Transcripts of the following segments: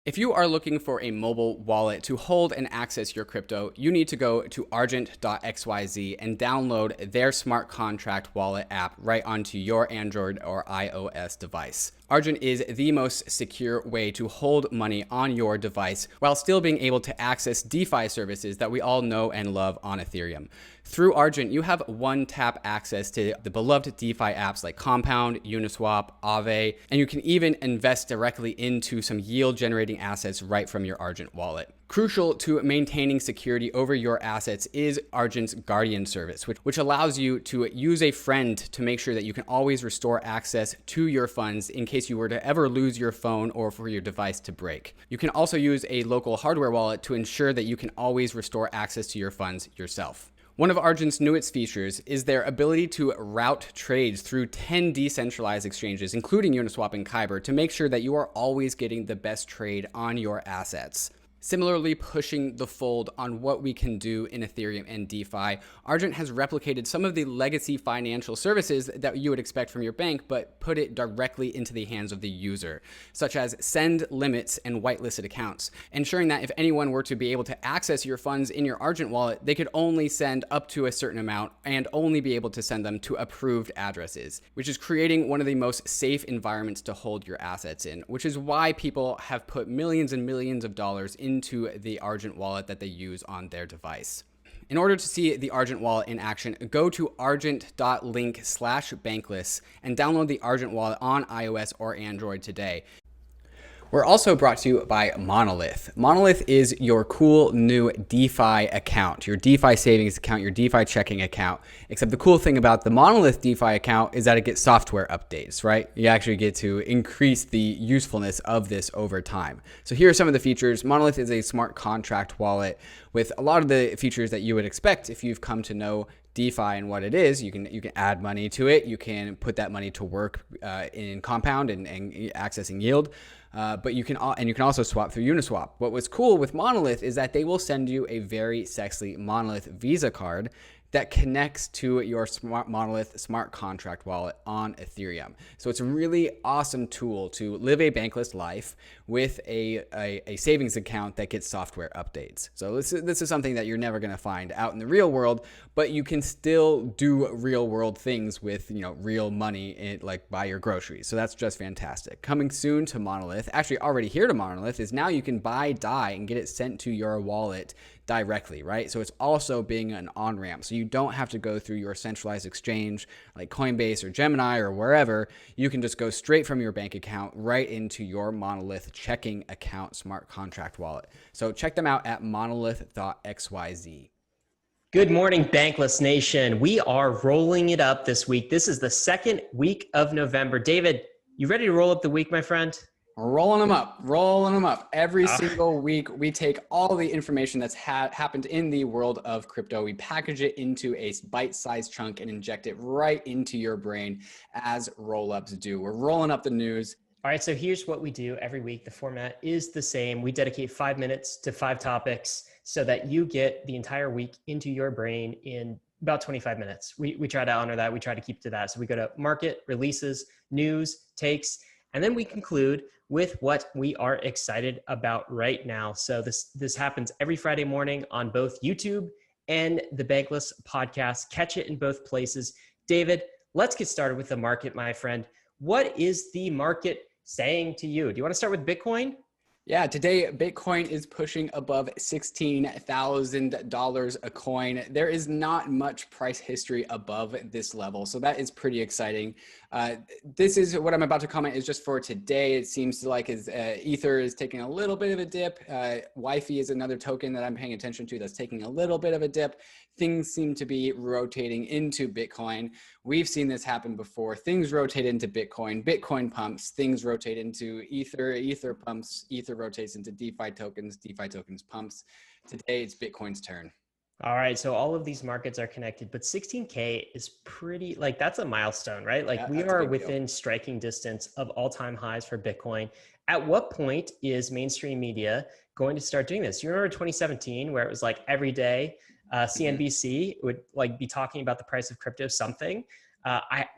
If you are looking for a mobile wallet to hold and access your crypto, you need to go to argent.xyz and download their smart contract wallet app right onto your Android or iOS device. Argent is the most secure way to hold money on your device while still being able to access DeFi services that we all know and love on Ethereum. Through Argent, you have one-tap access to the beloved DeFi apps like Compound, Uniswap, Aave, and you can even invest directly into some yield-generating assets right from your Argent wallet. Crucial to maintaining security over your assets is Argent's Guardian service, which allows you to use a friend to make sure that you can always restore access to your funds in case you were to ever lose your phone or for your device to break. You can also use a local hardware wallet to ensure that you can always restore access to your funds yourself. One of Argent's newest features is their ability to route trades through 10 decentralized exchanges, including Uniswap and Kyber, to make sure that you are always getting the best trade on your assets. Similarly, pushing the fold on what we can do in Ethereum and DeFi, Argent has replicated some of the legacy financial services that you would expect from your bank, but put it directly into the hands of the user, such as send limits and whitelisted accounts, ensuring that if anyone were to be able to access your funds in your Argent wallet, they could only send up to a certain amount and only be able to send them to approved addresses, which is creating one of the most safe environments to hold your assets in, which is why people have put millions and millions of dollars into the Argent wallet that they use on their device. In order to see the Argent wallet in action, go to argent.link/bankless and download the Argent wallet on iOS or Android today. We're also brought to you by Monolith. Monolith is your cool new DeFi account, your DeFi savings account, your DeFi checking account. Except the cool thing about the Monolith DeFi account is that it gets software updates, right? You actually get to increase the usefulness of this over time. So here are some of the features. Monolith is a smart contract wallet with a lot of the features that you would expect if you've come to know DeFi and what it is. You can add money to it. You can put that money to work in Compound and accessing yield. But you can also swap through Uniswap. What was cool with Monolith is that they will send you a very sexy Monolith Visa card that connects to your Monolith smart contract wallet on Ethereum. So it's a really awesome tool to live a bankless life with a savings account that gets software updates. So this is something that you're never going to find out in the real world, but you can still do real world things with, real money, like buy your groceries. So that's just fantastic. Coming soon to Monolith, actually already here to Monolith, is now you can buy DAI and get it sent to your wallet directly, right? So it's also being an on-ramp. So you don't have to go through your centralized exchange like Coinbase or Gemini or wherever. You can just go straight from your bank account right into your Monolith checking account smart contract wallet. So check them out at monolith.xyz. Good morning, Bankless Nation. We are rolling it up this week. This is the second week of November. David, you ready to roll up the week, my friend? Rolling them up. Every single week, we take all the information that's happened in the world of crypto. We package it into a bite-sized chunk and inject it right into your brain as roll-ups do. We're rolling up the news. All right, so here's what we do every week. The format is the same. We dedicate 5 minutes to 5 topics so that you get the entire week into your brain in about 25 minutes. We try to honor that. We try to keep to that. So we go to market, releases, news, takes, and then we conclude with what we are excited about right now. So this happens every Friday morning on both YouTube and the Bankless podcast. Catch it in both places. David, let's get started with the market, my friend. What is the market saying to you? Do you want to start with Bitcoin? Yeah, today Bitcoin is pushing above $16,000 a coin. There is not much price history above this level, so that is pretty exciting. This is what I'm about to comment is just for today. It seems like Ether is taking a little bit of a dip. YFI is another token that I'm paying attention to that's taking a little bit of a dip. Things seem to be rotating into Bitcoin. We've seen this happen before. Things rotate into Bitcoin. Bitcoin pumps. Things rotate into Ether. Ether pumps. Ether rotates into DeFi tokens. DeFi tokens pumps. Today it's Bitcoin's turn. All right, so all of these markets are connected, but 16K is pretty, that's a milestone, right? We are within striking distance of all-time highs for Bitcoin. At what point is mainstream media going to start doing this? You remember 2017 where it was like every day CNBC would be talking about the price of crypto something.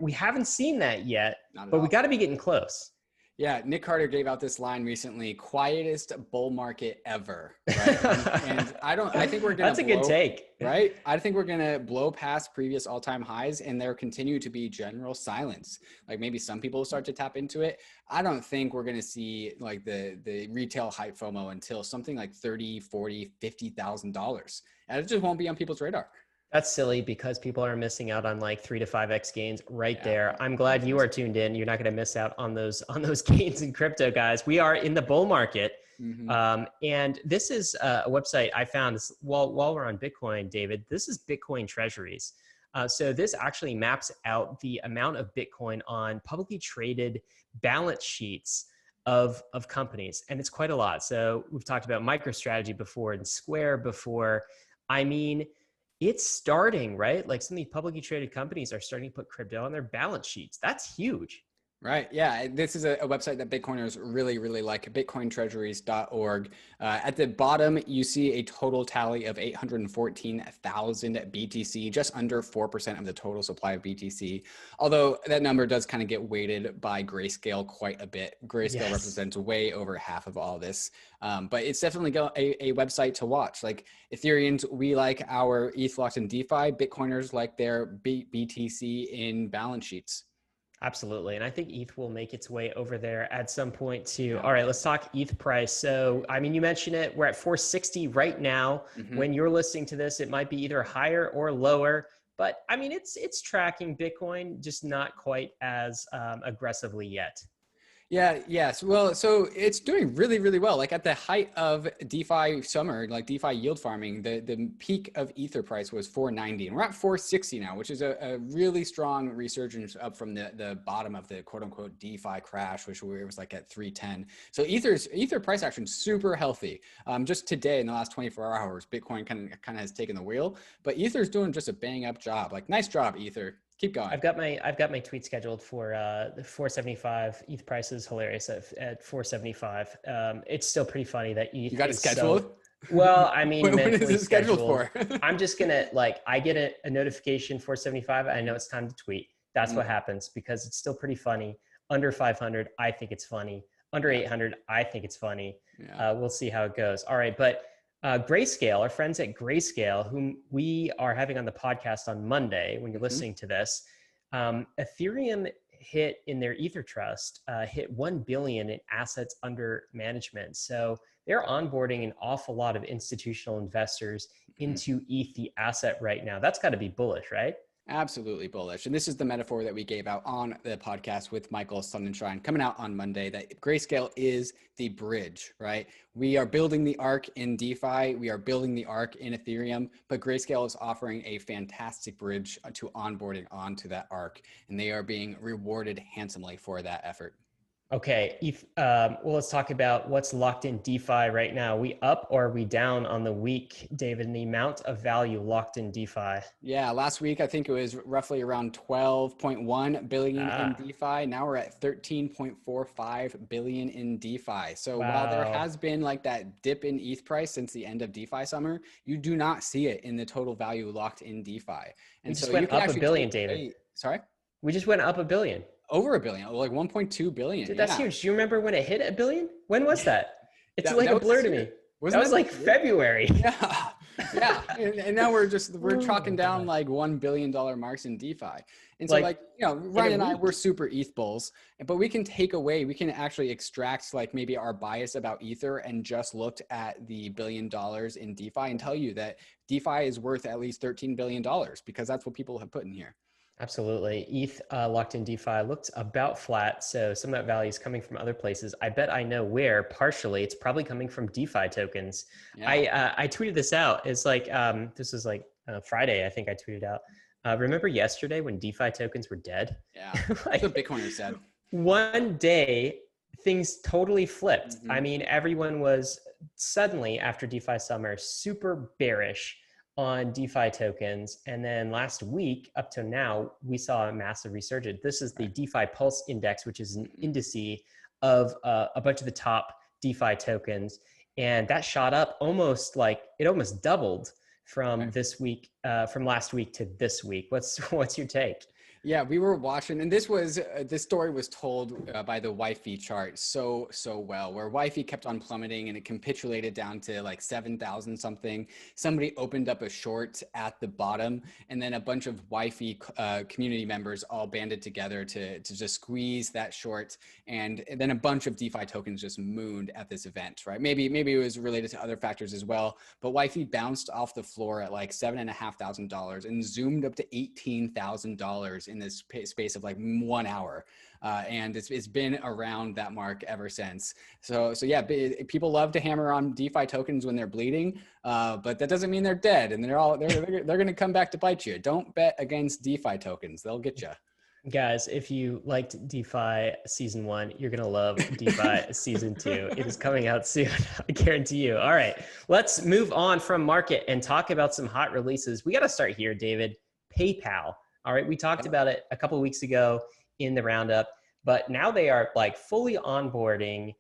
We haven't seen that yet, but we got to be getting close. Yeah, Nick Carter gave out this line recently: "Quietest bull market ever." Right, and I think we're gonna. That's a good take. Right, I think we're gonna blow past previous all-time highs, and there continue to be general silence. Like maybe some people will start to tap into it. I don't think we're gonna see like the retail hype FOMO until something like $30, $40, $50,000, and it just won't be on people's radar. That's silly because people are missing out on like 3 to 5x gains right Yeah, there. I'm glad you are tuned in. You're not going to miss out on those gains in crypto, guys. We are in the bull market. And this is a website I found while we're on Bitcoin, David. This is Bitcoin Treasuries. So this actually maps out the amount of Bitcoin on publicly traded balance sheets of companies, and it's quite a lot. So we've talked about MicroStrategy before and Square before. I mean, it's starting, right? Like some of these publicly traded companies are starting to put crypto on their balance sheets. That's huge. Right. Yeah. This is a website that Bitcoiners really, really like, bitcointreasuries.org. At the bottom, you see a total tally of 814,000 BTC, just under 4% of the total supply of BTC. Although that number does kind of get weighted by Grayscale quite a bit. Grayscale represents way over half of all this. But it's definitely a website to watch. Like Ethereans, we like our ETH locked in DeFi. Bitcoiners like their BTC in balance sheets. Absolutely. And I think ETH will make its way over there at some point too. All right, let's talk ETH price. So, I mean, you mentioned it, we're at 460 right now. When you're listening to this, it might be either higher or lower, but I mean, it's tracking Bitcoin, just not quite as aggressively yet. Yeah, yes. Well, so it's doing really, really well. Like at the height of DeFi summer, like DeFi yield farming, the peak of Ether price was 490, and we're at 460 now, which is a really strong resurgence up from the bottom of the quote unquote DeFi crash, which was like at 310. So Ether price action super healthy. Just today in the last 24 hours, Bitcoin kind of has taken the wheel, but Ether's doing just a bang up job. Like nice job, Ether. Keep going. I've got my tweet scheduled for the 475. ETH price is hilarious at 475. It's still pretty funny that ETH. You got it scheduled? Well, I mean, when is it scheduled for? I'm just gonna I get a notification 475. I know it's time to tweet. That's what happens because it's still pretty funny. Under 500, I think it's funny. Under 800, I think it's funny. Yeah. We'll see how it goes. All right, but. Grayscale, our friends at Grayscale, whom we are having on the podcast on Monday when you're listening to this, Ethereum hit in their Ether Trust, hit 1 billion in assets under management. So they're onboarding an awful lot of institutional investors into ETH, the asset right now. That's got to be bullish, right? Absolutely bullish. And this is the metaphor that we gave out on the podcast with Michael Sonnenschein coming out on Monday, that Grayscale is the bridge, right? We are building the arc in DeFi. We are building the arc in Ethereum, but Grayscale is offering a fantastic bridge to onboarding onto that arc. And they are being rewarded handsomely for that effort. Okay, well, let's talk about what's locked in DeFi right now. We up or are we down on the week, David, in the amount of value locked in DeFi? Yeah, last week, I think it was roughly around 12.1 billion in DeFi. Now we're at 13.45 billion in DeFi. So while there has been like that dip in ETH price since the end of DeFi summer, you do not see it in the total value locked in DeFi. And we just went up a billion, David. Sorry? We just went up a billion. Over a billion, like 1.2 billion. Dude, that's huge. Do you remember when it hit a billion? When was that? It's like a blur to me. That was like February. Yeah. Yeah. And now we're chalking down like $1 billion marks in DeFi. And so Ryan and I, we're super ETH bulls, but we can actually extract like maybe our bias about Ether and just looked at the $1 billion in DeFi and tell you that DeFi is worth at least $13 billion because that's what people have put in here. Absolutely. ETH locked in DeFi looked about flat. So some of that value is coming from other places. I bet I know where. Partially, it's probably coming from DeFi tokens. Yeah. I tweeted this out. It's like, this was like Friday, I think I tweeted out. Remember yesterday when DeFi tokens were dead? Yeah, that's what Bitcoiners said. One day, things totally flipped. I mean, everyone was suddenly, after DeFi summer, super bearish on DeFi tokens. And then last week up to now, we saw a massive resurgence. This is the DeFi Pulse Index, which is an indice of a bunch of the top DeFi tokens. And that shot up almost doubled from this week, from last week to this week. What's your take? Yeah, we were watching, and this story was told by the Wi-Fi chart so well, where Wi-Fi kept on plummeting and it capitulated down to like 7,000 something. Somebody opened up a short at the bottom, and then a bunch of Wi-Fi community members all banded together to just squeeze that short, and then a bunch of DeFi tokens just mooned at this event, right? Maybe it was related to other factors as well, but Wi-Fi bounced off the floor at like $7,500 and zoomed up to $18,000 in this space of like 1 hour. And it's been around that mark ever since. So yeah, people love to hammer on DeFi tokens when they're bleeding, but that doesn't mean they're dead, and they're going to come back to bite you. Don't bet against DeFi tokens; they'll get you. Guys, if you liked DeFi season 1, you're going to love DeFi season 2. It is coming out soon. I guarantee you. All right, let's move on from market and talk about some hot releases. We got to start here, David. PayPal. All right, we talked about it a couple of weeks ago in the roundup, but now they are like fully onboarding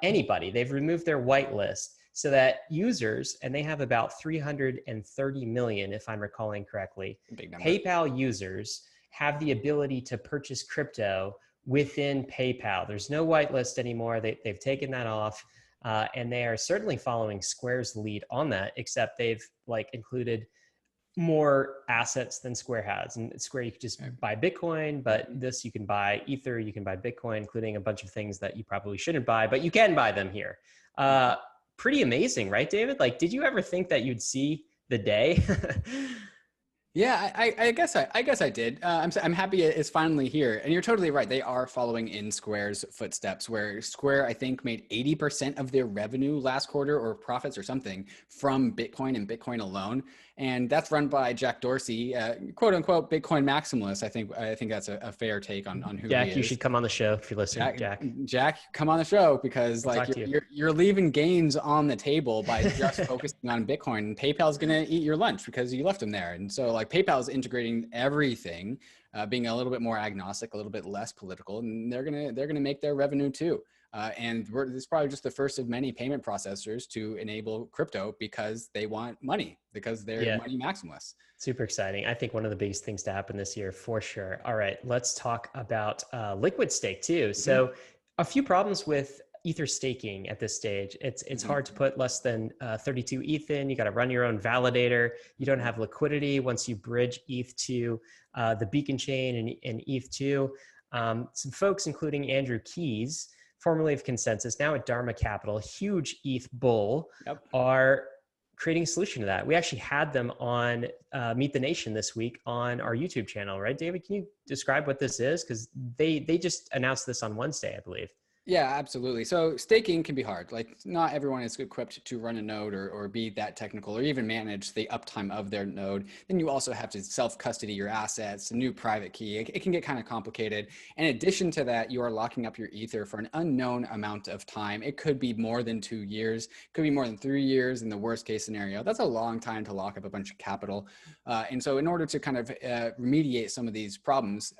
anybody. They've removed their whitelist so that users, and they have about 330 million, if I'm recalling correctly, Big number. PayPal users have the ability to purchase crypto within PayPal. There's no whitelist anymore. They've taken that off, and they are certainly following Square's lead on that, except they've like included more assets than Square has. And Square, you could just buy Bitcoin, but this you can buy Ether, you can buy Bitcoin, including a bunch of things that you probably shouldn't buy, but you can buy them here. Pretty amazing, right, David? Like, did you ever think that you'd see the day? Yeah, I guess I did. I'm happy it's finally here. And you're totally right. They are following in Square's footsteps, where Square, I think, made 80% of their revenue last quarter, or profits or something, from Bitcoin and Bitcoin alone. And that's run by Jack Dorsey, quote unquote Bitcoin maximalist. I think that's a fair take on who Jack, he is. you should come on the show if you're listening. Jack, come on the show, because like you're leaving gains on the table by just focusing on Bitcoin. And PayPal's gonna eat your lunch because you left them there. And so like PayPal is integrating everything, being a little bit more agnostic, a little bit less political, and they're gonna make their revenue too. And this is probably just the first of many payment processors to enable crypto because they want money, because they're money maximalists. Super exciting. I think one of the biggest things to happen this year for sure. All right, let's talk about liquid stake too. Mm-hmm. So a few problems with Ether staking at this stage. It's hard to put less than 32 ETH in. You got to run your own validator. You don't have liquidity once you bridge ETH to the Beacon chain and ETH2. Some folks, including Andrew Keys, formerly of Consensus, now at Dharma Capital, huge ETH bull, are creating a solution to that. We actually had them on Meet the Nation this week on our YouTube channel, right, David? Can you describe what this is? Because they just announced this on Wednesday, I believe. Yeah, absolutely. So staking can be hard. Like, not everyone is equipped to run a node or be that technical or even manage the uptime of their node. Then you also have to self-custody your assets, a new private key. It can get kind of complicated. In addition to that, you are locking up your Ether for an unknown amount of time. It could be more than 2 years, could be more than 3 years in the worst case scenario. That's a long time to lock up a bunch of capital. And so in order to kind of remediate some of these problems,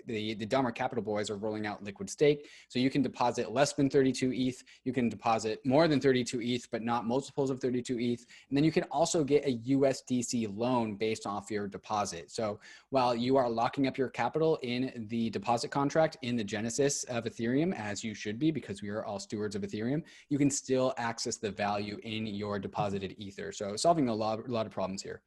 the Dharma Capital boys are rolling out liquid stake. So you can deposit less than 32 ETH. You can deposit more than 32 ETH, but not multiples of 32 ETH. And then you can also get a USDC loan based off your deposit. So while you are locking up your capital in the deposit contract in the genesis of Ethereum, as you should be, because we are all stewards of Ethereum, you can still access the value in your deposited Ether. So solving a lot of problems here.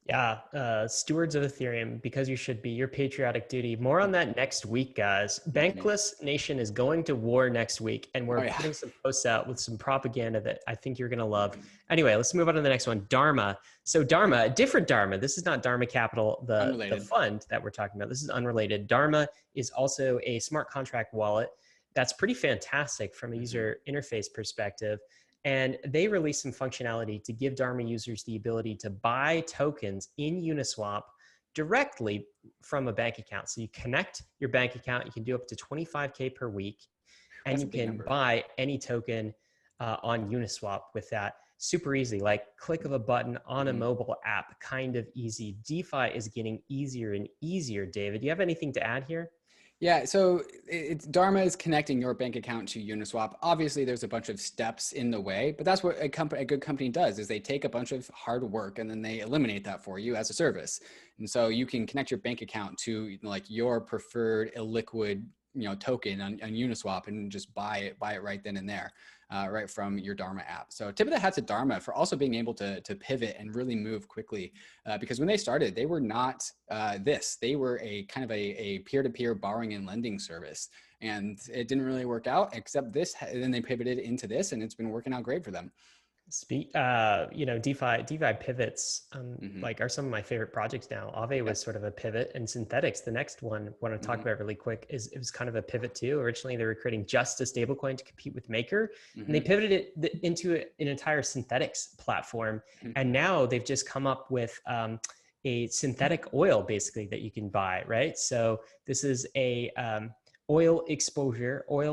Yeah, stewards of Ethereum, because you should be, your patriotic duty. More on that next week, guys. Bankless Nation is going to war next week, and we're putting some posts out with some propaganda that I think you're going to love. Anyway, let's move on to the next one, Dharma. So Dharma, a different Dharma. This is not Dharma Capital, the fund that we're talking about. This is unrelated. Dharma is also a smart contract wallet that's pretty fantastic from a user interface perspective. And they released some functionality to give Dharma users the ability to buy tokens in Uniswap directly from a bank account. So you connect your bank account, you can do up to 25K per week, and you can buy any token on Uniswap with that. Super easy, like click of a button on a mobile app, kind of easy. DeFi is getting easier and easier, David. Do you have anything to add here? Yeah, so Dharma is connecting your bank account to Uniswap. Obviously, there's a bunch of steps in the way, but that's what a good company does is they take a bunch of hard work and then they eliminate that for you as a service. And so you can connect your bank account to like your preferred illiquid token on Uniswap and just buy it right then and there. Right from your Dharma app. So tip of the hat to Dharma for also being able to pivot and really move quickly because when they started, they were not this. They were a kind of a peer-to-peer borrowing and lending service. And it didn't really work out except this. And then they pivoted into this and it's been working out great for them. DeFi pivots like are some of my favorite projects now. Aave was sort of a pivot, and Synthetix, the next one I want to talk about really quick, it was kind of a pivot too. Originally, they were creating just a stablecoin to compete with Maker, and they pivoted it into an entire Synthetix platform. And now they've just come up with a synthetic oil basically that you can buy, right? So this is a oil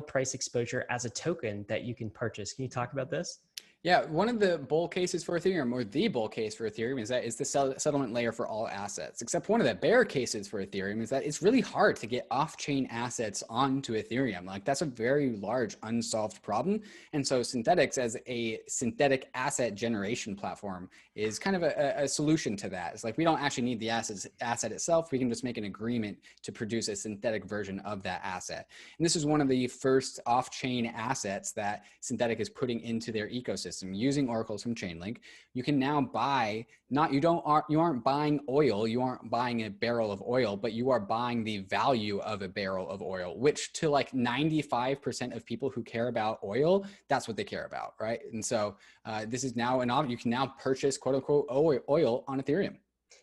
price exposure as a token that you can purchase. Can you talk about this? Yeah, one of the bull cases for Ethereum, or the bull case for Ethereum, is that it's the settlement layer for all assets. Except one of the bear cases for Ethereum is that it's really hard to get off-chain assets onto Ethereum. Like that's a very large unsolved problem. And so Synthetix as a synthetic asset generation platform is kind of a solution to that. It's like we don't actually need the asset itself. We can just make an agreement to produce a synthetic version of that asset. And this is one of the first off-chain assets that Synthetix is putting into their ecosystem. Using oracles from Chainlink, you can now buy you aren't buying oil, you aren't buying a barrel of oil, but you are buying the value of a barrel of oil, which to like 95% of people who care about oil, that's what they care about, right? And so this is now you can now purchase quote unquote oil on Ethereum.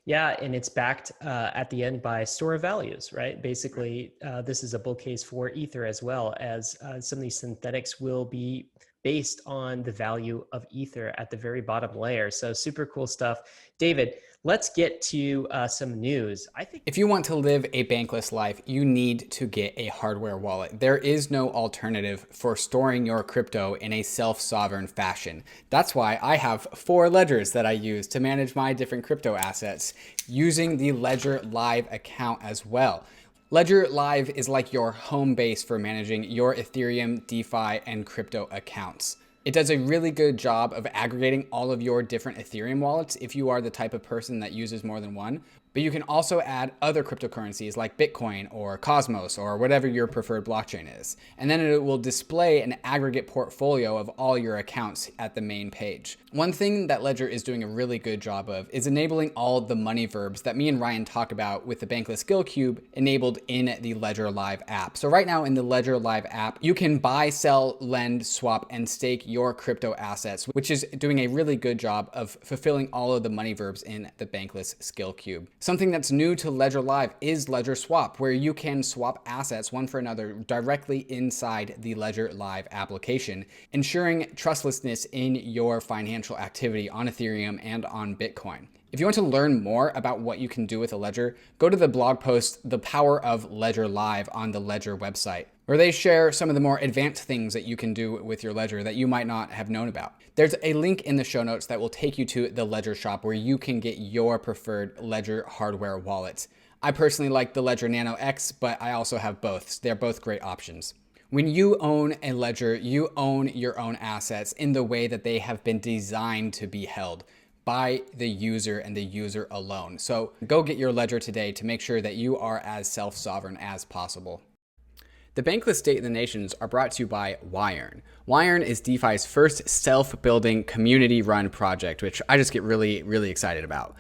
Yeah, and it's backed at the end by store of values, right? Basically, this is a bull case for Ether as well, as some of these Synthetix will be based on the value of Ether at the very bottom layer. So super cool stuff. David, let's get to some news. I think if you want to live a bankless life, you need to get a hardware wallet. There is no alternative for storing your crypto in a self-sovereign fashion. That's why I have 4 ledgers that I use to manage my different crypto assets using the Ledger Live account as well. Ledger Live is like your home base for managing your Ethereum, DeFi, and crypto accounts. It does a really good job of aggregating all of your different Ethereum wallets if you are the type of person that uses more than one. But you can also add other cryptocurrencies like Bitcoin or Cosmos or whatever your preferred blockchain is. And then it will display an aggregate portfolio of all your accounts at the main page. One thing that Ledger is doing a really good job of is enabling all of the money verbs that me and Ryan talk about with the Bankless Skill Cube enabled in the Ledger Live app. So right now in the Ledger Live app, you can buy, sell, lend, swap, and stake your crypto assets, which is doing a really good job of fulfilling all of the money verbs in the Bankless Skill Cube. Something that's new to Ledger Live is Ledger Swap, where you can swap assets one for another directly inside the Ledger Live application, ensuring trustlessness in your financial activity on Ethereum and on Bitcoin. If you want to learn more about what you can do with a ledger, go to the blog post, The Power of Ledger Live on the Ledger website, where they share some of the more advanced things that you can do with your ledger that you might not have known about. There's a link in the show notes that will take you to the Ledger shop where you can get your preferred Ledger hardware wallet. I personally like the Ledger Nano X, but I also have both. They're both great options. When you own a ledger, you own your own assets in the way that they have been designed to be held by the user and the user alone. So go get your ledger today to make sure that you are as self-sovereign as possible. The Bankless State of the Nations are brought to you by YEARN. YEARN is DeFi's first self-building community-run project, which I just get really, really excited about.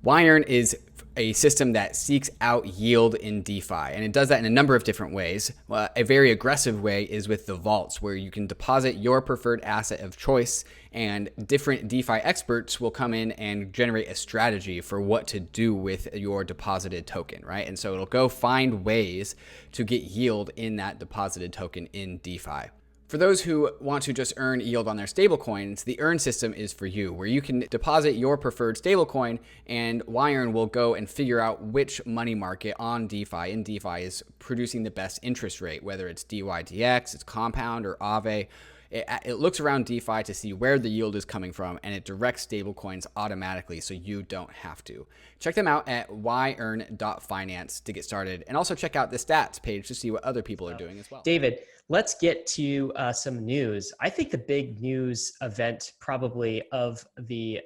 YEARN is a system that seeks out yield in DeFi, and it does that in a number of different ways. A very aggressive way is with the vaults, where you can deposit your preferred asset of choice, and different DeFi experts will come in and generate a strategy for what to do with your deposited token, right? And so it'll go find ways to get yield in that deposited token in DeFi. For those who want to just earn yield on their stablecoins, the EARN system is for you, where you can deposit your preferred stablecoin and YEARN will go and figure out which money market on DeFi in DeFi is producing the best interest rate, whether it's DYDX, it's Compound, or Aave. it looks around DeFi to see where the yield is coming from, and it directs stablecoins automatically so you don't have to. Check them out at YEARN.finance to get started, and also check out the stats page to see what other people are doing as well. David, let's get to some news. I think the big news event probably of the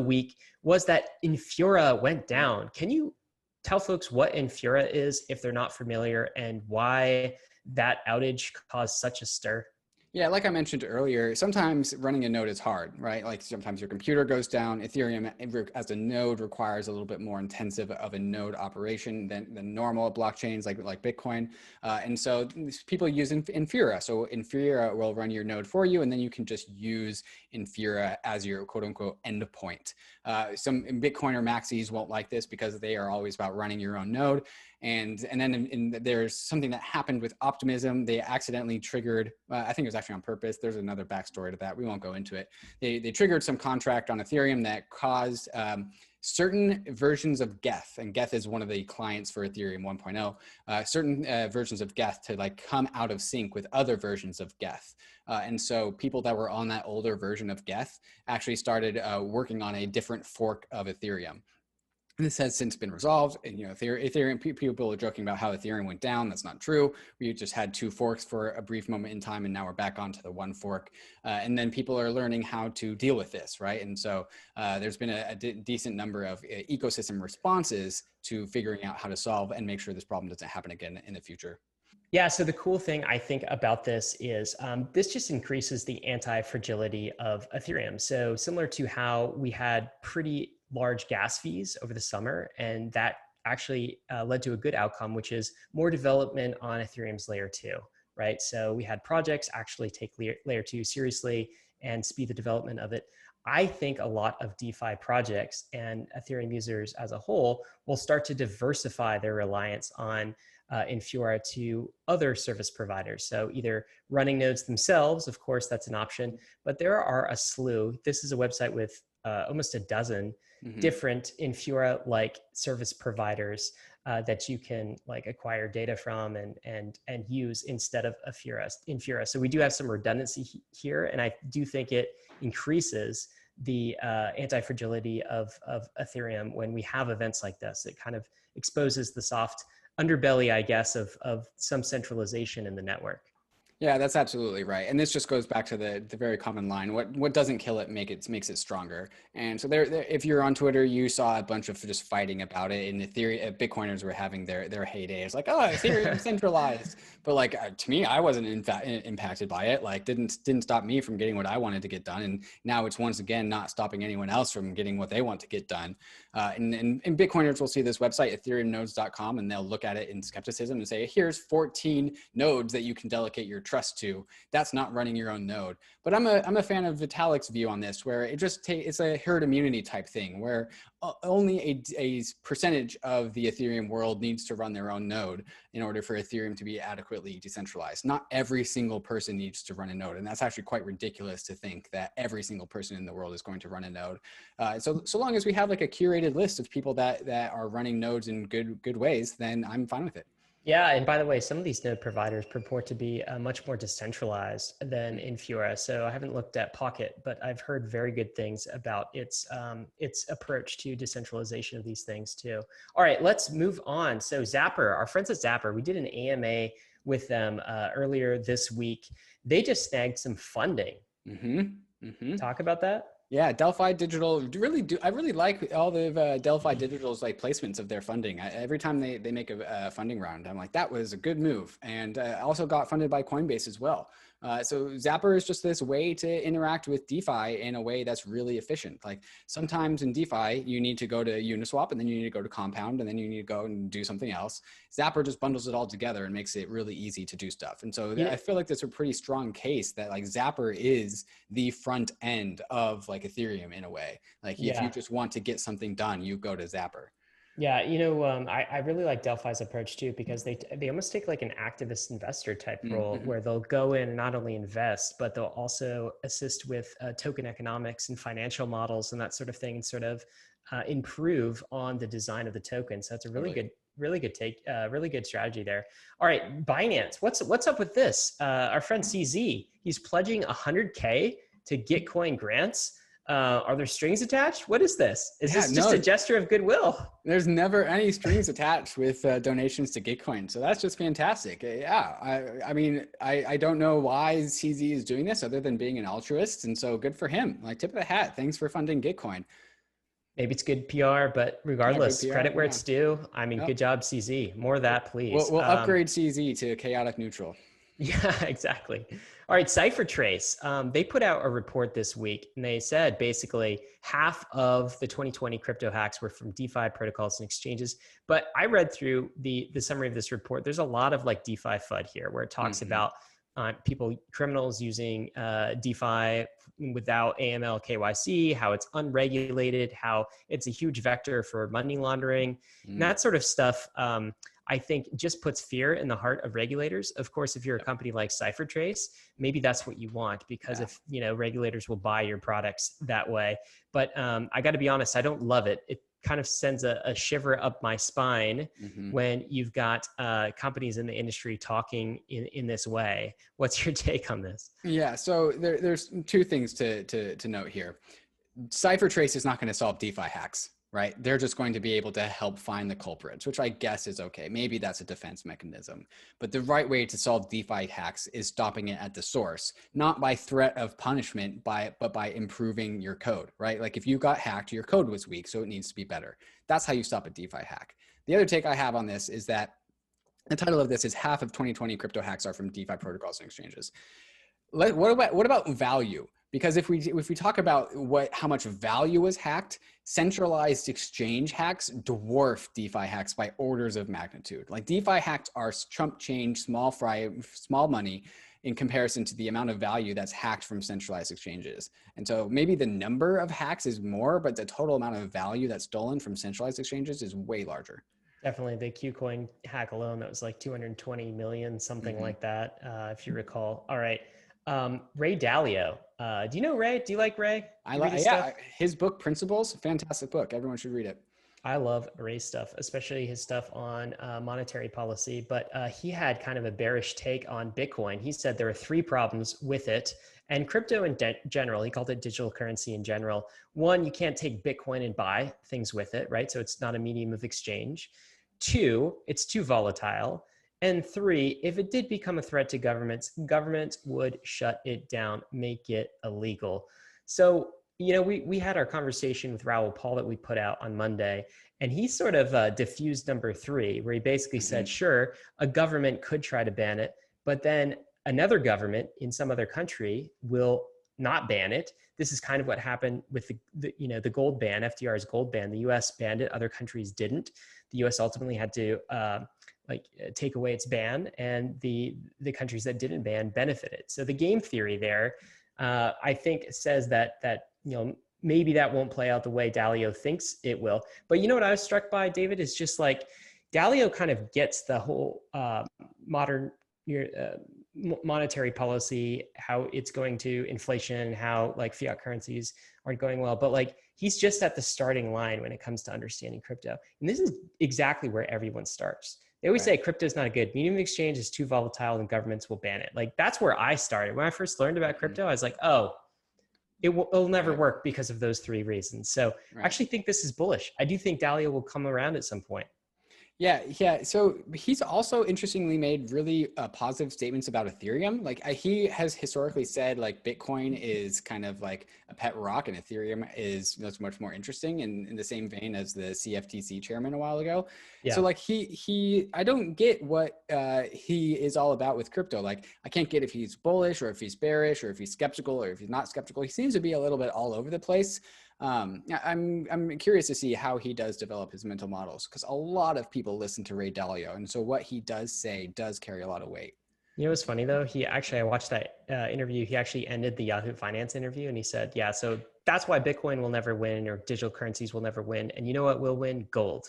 week was that Infira went down. Can you tell folks what Infira is if they're not familiar, and why that outage caused such a stir? Yeah, like I mentioned earlier, sometimes running a node is hard, right? Like sometimes your computer goes down. Ethereum as a node requires a little bit more intensive of a node operation than normal blockchains like Bitcoin. And so people use Infira. So Infira will run your node for you, and then you can just use Infira as your quote unquote endpoint. Some Bitcoiner maxis won't like this because they are always about running your own node. And then there's something that happened with Optimism. They accidentally triggered, I think it was actually on purpose. There's another backstory to that. We won't go into it. They triggered some contract on Ethereum that caused certain versions of Geth, and Geth is one of the clients for Ethereum 1.0, certain versions of Geth to like come out of sync with other versions of Geth. And so people that were on that older version of Geth actually started working on a different fork of Ethereum. And this has since been resolved. And, you know, Ethereum, people are joking about how Ethereum went down. That's not true. We just had 2 forks for a brief moment in time, and now we're back onto the 1 fork. And then people are learning how to deal with this, right? And so there's been a decent number of ecosystem responses to figuring out how to solve and make sure this problem doesn't happen again in the future. Yeah, so the cool thing I think about this is this just increases the anti-fragility of Ethereum. So similar to how we had pretty large gas fees over the summer, and that actually led to a good outcome, which is more development on Ethereum's layer 2, right? So we had projects actually take layer 2 seriously and speed the development of it. I think a lot of DeFi projects and Ethereum users as a whole will start to diversify their reliance on Infura to other service providers. So either running nodes themselves, of course, that's an option, but there are a slew. This is a website with almost a dozen different Infura-like service providers that you can like acquire data from and use instead of Infura. So we do have some redundancy here, and I do think it increases the anti-fragility of Ethereum when we have events like this. It kind of exposes the soft underbelly, I guess, of some centralization in the network. Yeah, that's absolutely right. And this just goes back to the very common line. What doesn't kill it makes it stronger. And so there, if you're on Twitter, you saw a bunch of just fighting about it. And Ethereum Bitcoiners were having their heyday. It's like, oh, Ethereum centralized. But like to me, I wasn't impacted by it. Like didn't stop me from getting what I wanted to get done. And now it's once again not stopping anyone else from getting what they want to get done. And Bitcoiners will see this website, EthereumNodes.com, and they'll look at it in skepticism and say, here's 14 nodes that you can delegate your trust to. That's not running your own node. But I'm a fan of Vitalik's view on this, where it just it's a herd immunity type thing, where only a percentage of the Ethereum world needs to run their own node in order for Ethereum to be adequately decentralized. Not every single person needs to run a node. And that's actually quite ridiculous to think that every single person in the world is going to run a node. So long as we have like a curated list of people that are running nodes in good ways, then I'm fine with it. Yeah, and by the way, some of these node providers purport to be much more decentralized than Infura. So I haven't looked at Pocket, but I've heard very good things about its approach to decentralization of these things too. All right, let's move on. So Zapper, our friends at Zapper, we did an AMA with them earlier this week. They just snagged some funding. Talk about that. Yeah, Delphi Digital I really like all the Delphi Digital's like placements of their funding. Every time they make a funding round, I'm like, that was a good move. And also got funded by Coinbase as well. So Zapper is just this way to interact with DeFi in a way that's really efficient. Like sometimes in DeFi, you need to go to Uniswap, and then you need to go to Compound, and then you need to go and do something else. Zapper just bundles it all together and makes it really easy to do stuff. And so I feel like that's a pretty strong case that like Zapper is the front end of like Ethereum in a way. Like if you just want to get something done, you go to Zapper. Yeah, I really like Delphi's approach too, because they almost take like an activist investor type role where they'll go in and not only invest, but they'll also assist with token economics and financial models and that sort of thing, and sort of improve on the design of the token. So it's a really Really good take. Really good strategy there. All right, Binance. What's up with this? Our friend CZ, he's pledging 100K to Gitcoin grants. Are there strings attached? What is this? Is this just a gesture of goodwill? There's never any strings attached with donations to Gitcoin. So that's just fantastic. Yeah. I mean, I don't know why CZ is doing this other than being an altruist. And so good for him. Like, tip of the hat. Thanks for funding Gitcoin. Maybe it's good PR, but regardless, PR, credit where it's due. I mean, good job, CZ. More of that, please. We'll upgrade CZ to chaotic neutral. Yeah, exactly. All right, CipherTrace. They put out a report this week, and they said basically half of the 2020 crypto hacks were from DeFi protocols and exchanges. But I read through the summary of this report. There's a lot of like DeFi FUD here, where it talks about criminals using DeFi without AML KYC, how it's unregulated, how it's a huge vector for money laundering, and that sort of stuff. I think just puts fear in the heart of regulators. Of course, if you're a company like CipherTrace, maybe that's what you want, because if regulators will buy your products that way. But I got to be honest, I don't love it. It kind of sends a shiver up my spine when you've got companies in the industry talking in this way. What's your take on this? Yeah, so there's two things to note here. CipherTrace is not going to solve DeFi hacks, right? They're just going to be able to help find the culprits, which I guess is okay. Maybe that's a defense mechanism. But the right way to solve DeFi hacks is stopping it at the source, not by threat of punishment, but by improving your code, right? Like if you got hacked, your code was weak, so it needs to be better. That's how you stop a DeFi hack. The other take I have on this is that the title of this is half of 2020 crypto hacks are from DeFi protocols and exchanges. What about value? Because if we talk about how much value was hacked, centralized exchange hacks dwarf DeFi hacks by orders of magnitude. Like DeFi hacks are chump change, small money in comparison to the amount of value that's hacked from centralized exchanges. And so maybe the number of hacks is more, but the total amount of value that's stolen from centralized exchanges is way larger. Definitely the KuCoin hack alone, that was like 220 million, something like that, if you recall. All right. Ray Dalio. Do you know Ray? Do you like Ray? His book Principles, fantastic book. Everyone should read it. I love Ray's stuff, especially his stuff on monetary policy, but he had kind of a bearish take on Bitcoin. He said there are 3 problems with it, and crypto in general. He called it digital currency in general. 1, you can't take Bitcoin and buy things with it, right? So it's not a medium of exchange. 2, it's too volatile. And 3, if it did become a threat to governments would shut it down, make it illegal. So, we had our conversation with Raoul Pal that we put out on Monday, and he sort of diffused number 3, where he basically said, sure, a government could try to ban it, but then another government in some other country will not ban it. This is kind of what happened with the gold ban, FDR's gold ban. The US banned it, other countries didn't. The US ultimately had to take away its ban, and the countries that didn't ban benefited. So the game theory there, I think, says that maybe that won't play out the way Dalio thinks it will. But what I was struck by, David, is just like Dalio kind of gets the whole modern monetary policy, how it's going to inflation, how like fiat currencies aren't going well, but like he's just at the starting line when it comes to understanding crypto. And this is exactly where everyone starts. They always say crypto is not good. Medium of exchange is too volatile and governments will ban it. Like that's where I started. When I first learned about crypto, I was like, oh, it'll never work because of those 3 reasons. So I actually think this is bullish. I do think Dalio will come around at some point. Yeah. So he's also interestingly made really positive statements about Ethereum. Like he has historically said like Bitcoin is kind of like a pet rock and Ethereum is much more interesting, in the same vein as the CFTC chairman a while ago. Yeah. So like I don't get what he is all about with crypto. Like I can't get if he's bullish or if he's bearish or if he's skeptical or if he's not skeptical. He seems to be a little bit all over the place. I'm curious to see how he does develop his mental models, because a lot of people listen to Ray Dalio, and so what he does say does carry a lot of weight. What's funny though? I watched that interview. He actually ended the Yahoo Finance interview, and he said, "Yeah, so that's why Bitcoin will never win, or digital currencies will never win. And you know what will win? Gold."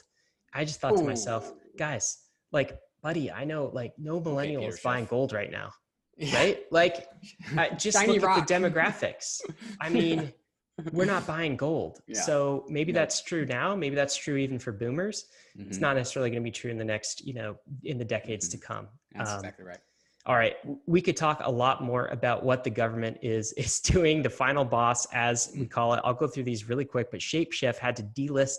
I just thought to myself, guys, like, buddy, I know like no millennial is buying gold right now, right? Like, just look at the demographics. I mean. we're not buying gold. Yeah. So maybe that's true now. Maybe that's true even for boomers. It's not necessarily going to be true in the next, in the decades to come. That's exactly right. All right, we could talk a lot more about what the government is doing. The final boss, as we call it. I'll go through these really quick, but Shapeshift had to delist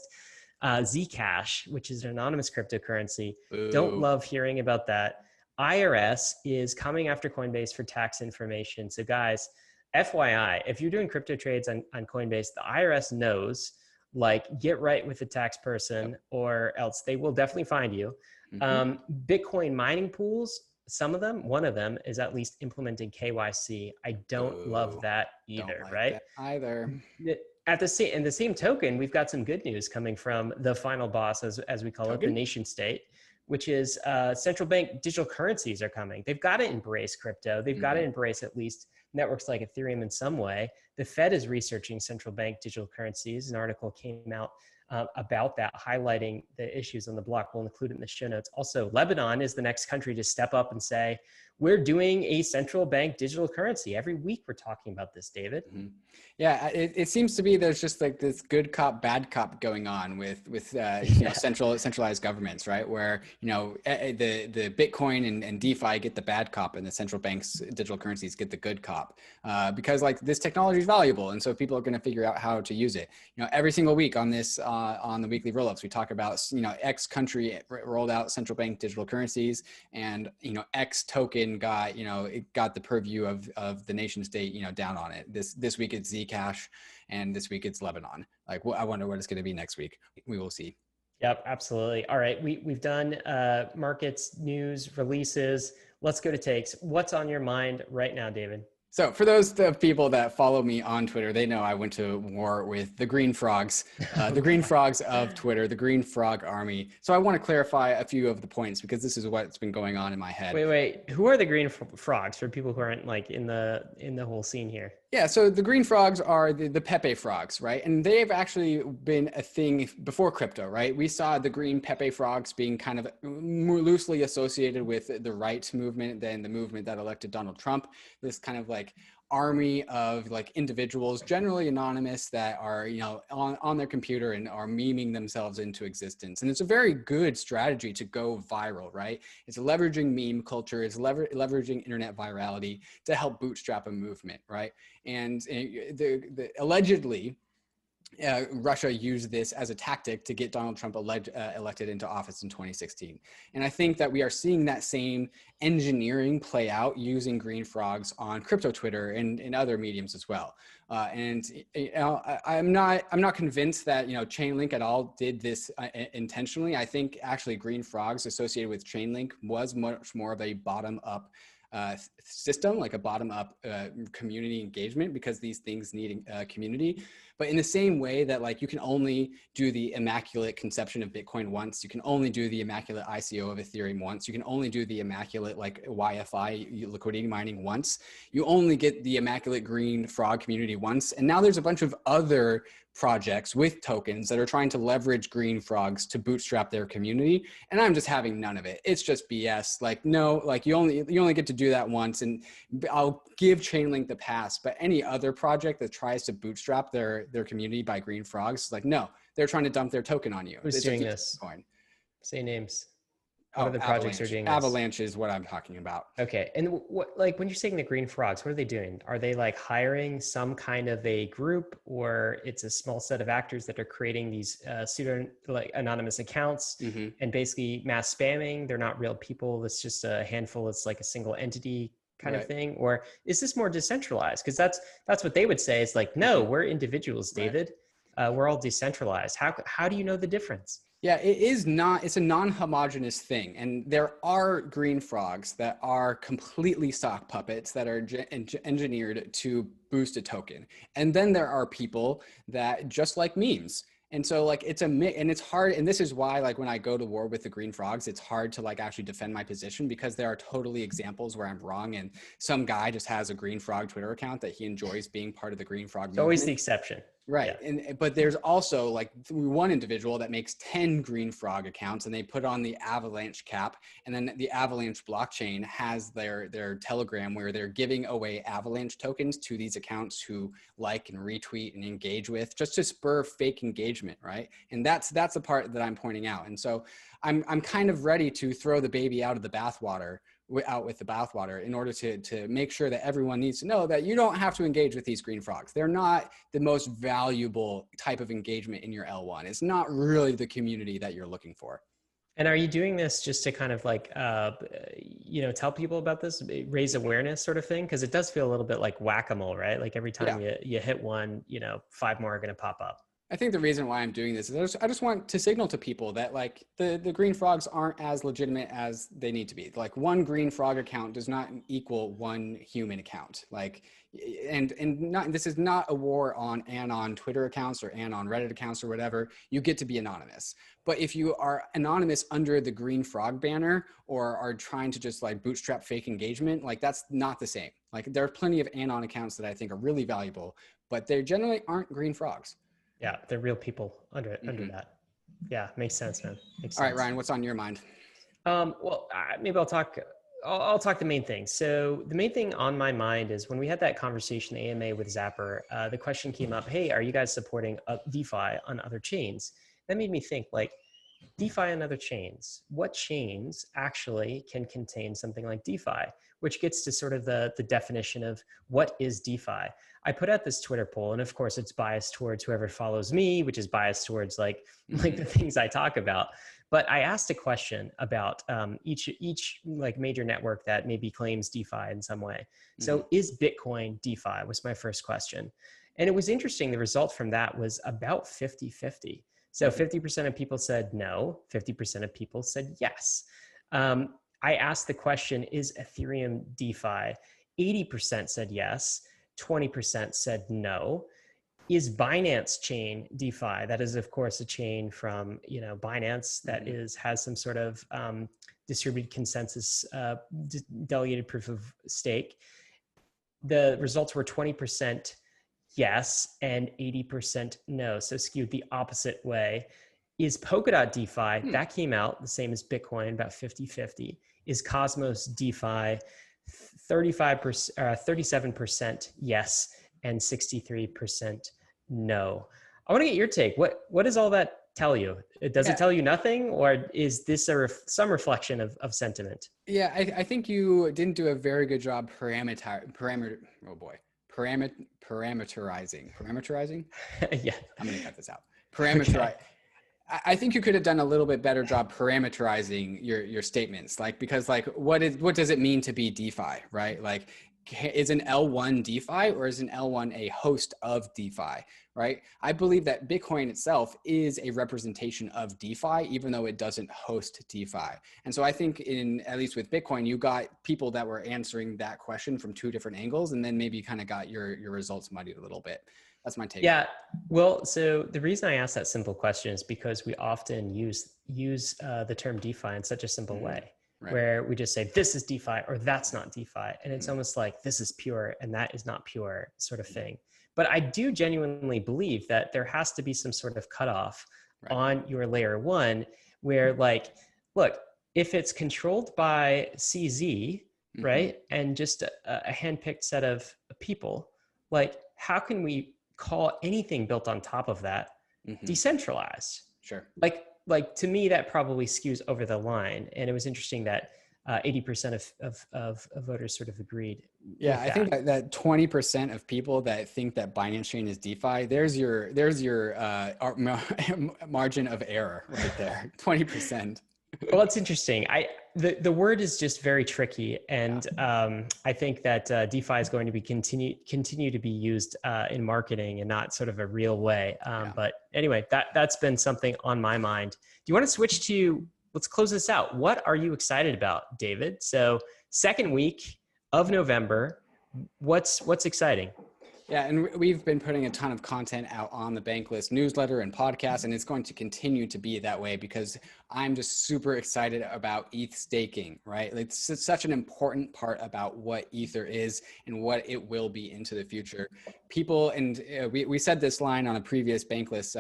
Zcash, which is an anonymous cryptocurrency. Ooh. Don't love hearing about that. IRS is coming after Coinbase for tax information. So guys, FYI, if you're doing crypto trades on Coinbase, the IRS knows, like, get right with the tax person or else they will definitely find you. Bitcoin mining pools, some of them, one of them is at least implementing KYC. I don't love that either, like right? That either. At in the same token, we've got some good news coming from the final boss, as we call it, the nation state, which is central bank digital currencies are coming. They've got to embrace crypto. They've got to embrace at least networks like Ethereum in some way. The Fed is researching central bank digital currencies. An article came out about that, highlighting the issues on the block. We'll include it in the show notes. Also, Lebanon is the next country to step up and say, we're doing a central bank digital currency. Every week we're talking about this, David. Yeah, it seems to be there's just like this good cop, bad cop going on with centralized governments, right? Where, the Bitcoin and DeFi get the bad cop and the central banks digital currencies get the good cop because like this technology is valuable. And so people are going to figure out how to use it. Every single week on this, on the weekly rollups, we talk about, X country rolled out central bank digital currencies and, X token got, it got the purview of the nation state, down on it. This week it's Zcash and this week it's Lebanon. Like, I wonder what it's going to be next week. We will see. Yep, absolutely. All right. We've done markets, news, releases. Let's go to takes. What's on your mind right now, David? So for those people that follow me on Twitter, they know I went to war with the green frogs, the green frogs of Twitter, the green frog army. So I want to clarify a few of the points because this is what's been going on in my head. Wait. Who are the green frogs for people who aren't like in the whole scene here? Yeah, so the green frogs are the Pepe frogs, right? And they've actually been a thing before crypto, right? We saw the green Pepe frogs being kind of more loosely associated with the right movement than the movement that elected Donald Trump. This kind of like army of like individuals, generally anonymous, that are on their computer and are memeing themselves into existence. And it's a very good strategy to go viral, right? It's leveraging meme culture, it's leveraging internet virality to help bootstrap a movement, right? And allegedly, Russia used this as a tactic to get Donald Trump elected into office in 2016. And I think that we are seeing that same engineering play out using green frogs on crypto Twitter and other mediums as well. I'm not convinced that Chainlink at all did this intentionally. I think actually green frogs associated with Chainlink was much more of a bottom-up system, like a bottom-up community engagement, because these things need community. But in the same way that like you can only do the immaculate conception of Bitcoin once, you can only do the immaculate ICO of Ethereum once, you can only do the immaculate like YFI liquidity mining once, you only get the immaculate green frog community once. And now there's a bunch of other projects with tokens that are trying to leverage green frogs to bootstrap their community. And I'm just having none of it. It's just BS. Like, no, like you only get to do that once, and I'll give Chainlink the pass, but any other project that tries to bootstrap their community by green frogs, like, no, they're trying to dump their token on you. Who's doing this? Coin. Say names. What other projects are doing this? Avalanche is what I'm talking about. Okay. And what, like when you're saying the green frogs, what are they doing? Are they like hiring some kind of a group, or it's a small set of actors that are creating these pseudo like anonymous accounts and basically mass spamming? They're not real people. It's just a handful. It's like a single entity kind of thing. Or is this more decentralized? Because that's what they would say. It's like, no, we're individuals, David. We're all decentralized. How do you know the difference? Yeah, it's a non-homogeneous thing. And there are green frogs that are completely sock puppets that are engineered to boost a token. And then there are people that just like memes. And so like it's and it's hard. And this is why like when I go to war with the green frogs, it's hard to like actually defend my position, because there are totally examples where I'm wrong. And some guy just has a green frog Twitter account that he enjoys being part of the green frog movement. It's always the exception. Right. Yeah. But there's also like one individual that makes 10 green frog accounts and they put on the Avalanche cap. And then the Avalanche blockchain has their Telegram where they're giving away Avalanche tokens to these accounts who like and retweet and engage with, just to spur fake engagement. Right. And that's the part that I'm pointing out. And so I'm kind of ready to throw the baby out of the bathwater, out with the bathwater, in order to make sure that everyone needs to know that you don't have to engage with these green frogs. They're not the most valuable type of engagement in your L1. It's not really the community that you're looking for. And are you doing this just to kind of like, tell people about this, raise awareness sort of thing? Because it does feel a little bit like whack-a-mole, right? Like every time you hit one, 5 more are going to pop up. I think the reason why I'm doing this is I just want to signal to people that like the green frogs aren't as legitimate as they need to be. Like one green frog account does not equal one human account. Like, and not, this is not a war on Anon Twitter accounts or Anon Reddit accounts or whatever. You get to be anonymous. But if you are anonymous under the green frog banner or are trying to just like bootstrap fake engagement, like that's not the same. Like there are plenty of Anon accounts that I think are really valuable, but they generally aren't green frogs. Yeah, they're real people under that. Yeah, makes sense, man. Makes sense. All right, Ryan, what's on your mind? Maybe I'll talk the main thing. So the main thing on my mind is when we had that conversation, the AMA with Zapper, the question came up, hey, are you guys supporting DeFi on other chains? That made me think, like, DeFi on other chains, what chains actually can contain something like DeFi, which gets to sort of the definition of what is DeFi. I put out this Twitter poll, and of course it's biased towards whoever follows me, which is biased towards like the things I talk about. But I asked a question about each like major network that maybe claims DeFi in some way. So is Bitcoin DeFi was my first question. And it was interesting. The result from that was about 50-50. So 50% of people said no, 50% of people said yes. I asked the question, is Ethereum DeFi? 80% said yes, 20% said no. Is Binance chain DeFi? That is, of course, a chain from Binance that has some sort of distributed consensus, delegated proof of stake. The results were 20% yes and 80% no, so skewed the opposite way. Is Polkadot DeFi? That came out the same as Bitcoin, about 50-50. Is Cosmos DeFi? 37% yes and 63% no. I want to get your take. What does all that tell you? Does it tell you nothing, or is this some reflection of sentiment? Yeah, I think you didn't do a very good job parameterizing. Yeah, I'm gonna cut this out. Parameterize. Okay. I think you could have done a little bit better job parameterizing your statements, like, because like what does it mean to be DeFi, right? Like, is an L1 DeFi or is an L1 a host of DeFi, right? I believe that Bitcoin itself is a representation of DeFi, even though it doesn't host DeFi. And so I think at least with Bitcoin, you got people that were answering that question from 2 different angles, and then maybe you kind of got your results muddied a little bit. That's my take. Yeah, well, so the reason I asked that simple question is because we often use the term DeFi in such a simple way. Right. Where we just say this is DeFi or that's not DeFi, and it's almost like this is pure and that is not pure sort of thing. But I do genuinely believe that there has to be some sort of cutoff on your layer 1 where, like, look, if it's controlled by CZ, right, and just a handpicked set of people, like, how can we call anything built on top of that decentralized? Sure. Like to me, that probably skews over the line. And it was interesting that 80% of voters sort of agreed. Yeah, I think that 20% of people that think that Binance Chain is DeFi, there's your margin of error right there, 20%. Well, it's interesting. The word is just very tricky, and I think that DeFi is going to be continue to be used in marketing and not sort of a real way. But anyway, that's been something on my mind. Do you want to switch to? Let's close this out. What are you excited about, David? So, second week of November. What's exciting? Yeah, and we've been putting a ton of content out on the Bankless newsletter and podcast, and it's going to continue to be that way because I'm just super excited about ETH staking, right? It's such an important part about what Ether is and what it will be into the future. People, and we said this line on a previous Bankless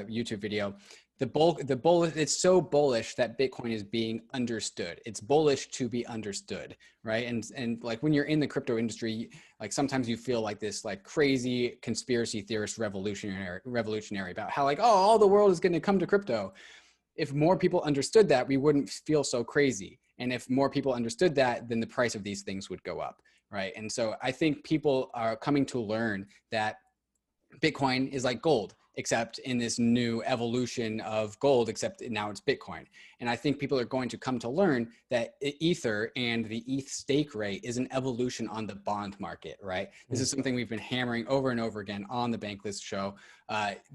YouTube video. It's so bullish that Bitcoin is being understood. It's bullish to be understood, right? And like when you're in the crypto industry, like sometimes you feel like this like crazy conspiracy theorist revolutionary about how like, oh, all the world is going to come to crypto. If more people understood that, we wouldn't feel so crazy. And if more people understood that, then the price of these things would go up, right? And so I think people are coming to learn that Bitcoin is like gold, except in this new evolution of gold, except now it's Bitcoin. And I think people are going to come to learn that Ether and the ETH stake rate is an evolution on the bond market, right? This is something we've been hammering over and over again on the Bankless show.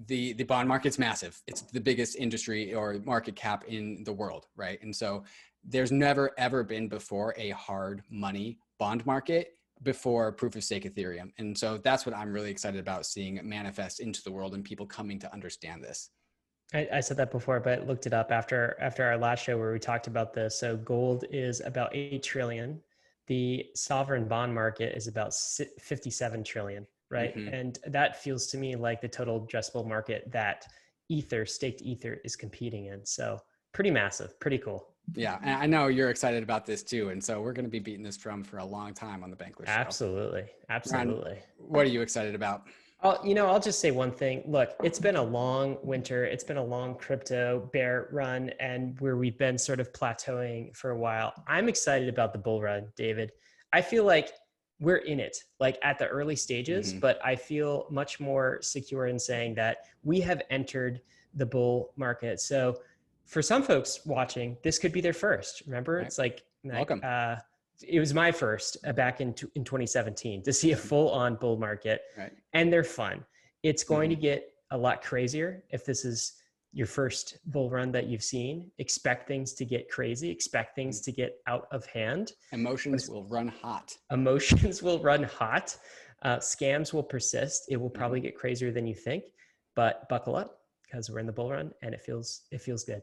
The bond market's massive. It's the biggest industry or market cap in the world, right? And so there's never ever been before a hard money bond market before proof of stake Ethereum. And so that's what I'm really excited about seeing manifest into the world and people coming to understand this. I said that before, but looked it up after our last show where we talked about this. So gold is about 8 trillion. The sovereign bond market is about 57 trillion, right? Mm-hmm. And that feels to me like the total addressable market that staked Ether is competing in. So pretty massive, pretty cool. Yeah, and I know you're excited about this too. And so we're going to be beating this drum for a long time on the Bankless show. Absolutely. Absolutely. Ron, what are you excited about? I'll just say one thing. Look, it's been a long winter. It's been a long crypto bear run and where we've been sort of plateauing for a while. I'm excited about the bull run, David. I feel like we're in it, like at the early stages, but I feel much more secure in saying that we have entered the bull market. So for some folks watching, this could be their first. Remember, right. It's like welcome. It was my first back in 2017 to see a full-on bull market, right. And they're fun. It's going to get a lot crazier if this is your first bull run that you've seen. Expect things to get crazy. Expect things to get out of hand. Emotions will run hot. Emotions will run hot. Scams will persist. It will probably get crazier than you think, but buckle up because we're in the bull run and it feels good.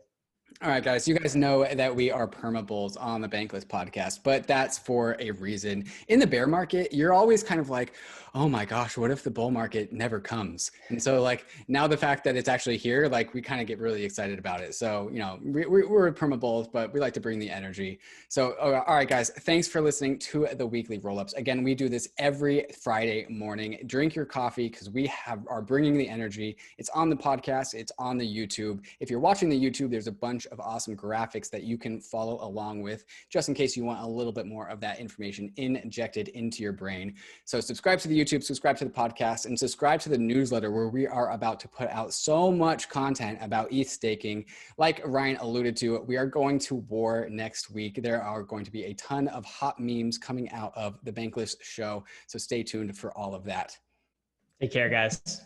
All right, guys, you guys know that we are perma-bulls on the Bankless podcast, but that's for a reason. In the bear market, you're always kind of like, oh my gosh, what if the bull market never comes? And so like now the fact that it's actually here, like we kind of get really excited about it. So, you know, we're perma-bulls, but we like to bring the energy. So, all right, guys, thanks for listening to the weekly roll-ups. Again, we do this every Friday morning. Drink your coffee because we are bringing the energy. It's on the podcast. It's on the YouTube. If you're watching the YouTube, there's a bunch of awesome graphics that you can follow along with just in case you want a little bit more of that information injected into your brain. So subscribe to the YouTube, subscribe to the podcast, and subscribe to the newsletter where we are about to put out so much content about ETH staking. Like Ryan alluded to, we are going to war next week. There are going to be a ton of hot memes coming out of the Bankless show. So stay tuned for all of that. Take care, guys.